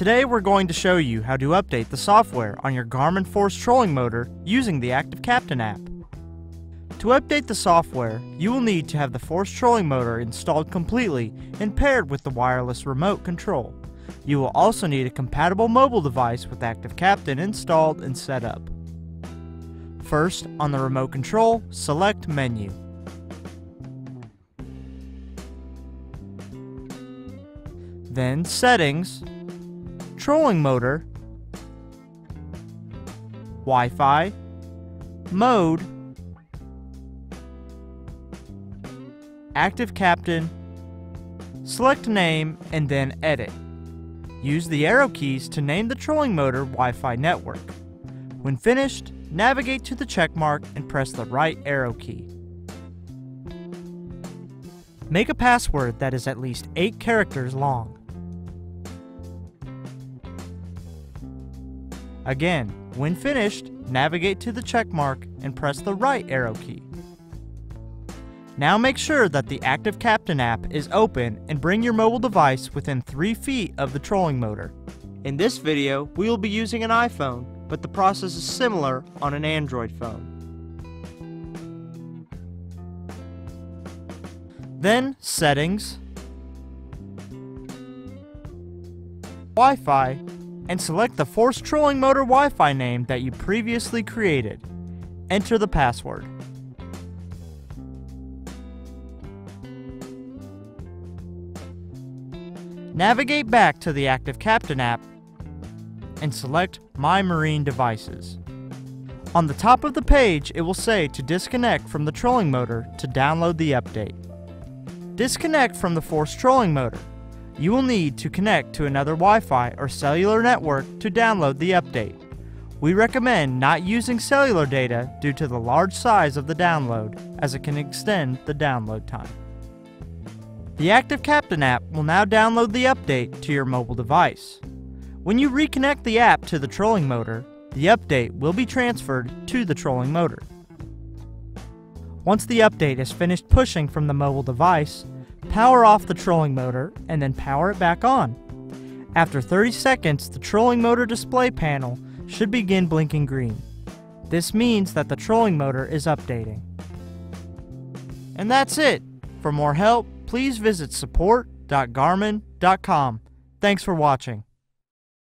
Today we're going to show you how to update the software on your Garmin Force Trolling Motor using the Active Captain app. To update the software, you will need to have the Force Trolling Motor installed completely and paired with the wireless remote control. You will also need a compatible mobile device with Active Captain installed and set up. First, on the remote control, select Menu. Then Settings, Trolling Motor, Wi-Fi, Mode, Active Captain, select Name, and then Edit. Use the arrow keys to name the trolling motor Wi-Fi network. When finished, navigate to the check mark and press the right arrow key. Make a password that is at least 8 characters long. Again, when finished, navigate to the check mark and press the right arrow key. Now make sure that the Active Captain app is open and bring your mobile device within 3 feet of the trolling motor. In this video, we will be using an iPhone, but the process is similar on an Android phone. Then Settings, Wi-Fi, and select the Force Trolling Motor Wi-Fi name that you previously created. Enter the password. Navigate back to the Active Captain app and select My Marine Devices. On the top of the page, it will say to disconnect from the trolling motor to download the update. Disconnect from the Force Trolling Motor. You will need to connect to another Wi-Fi or cellular network to download the update. We recommend not using cellular data due to the large size of the download, as it can extend the download time. The Active Captain app will now download the update to your mobile device. When you reconnect the app to the trolling motor, the update will be transferred to the trolling motor. Once the update is finished pushing from the mobile device, power off the trolling motor and then power it back on. After 30 seconds, the trolling motor display panel should begin blinking green. This means that the trolling motor is updating. And that's it. For more help, please visit support.garmin.com. Thanks for watching.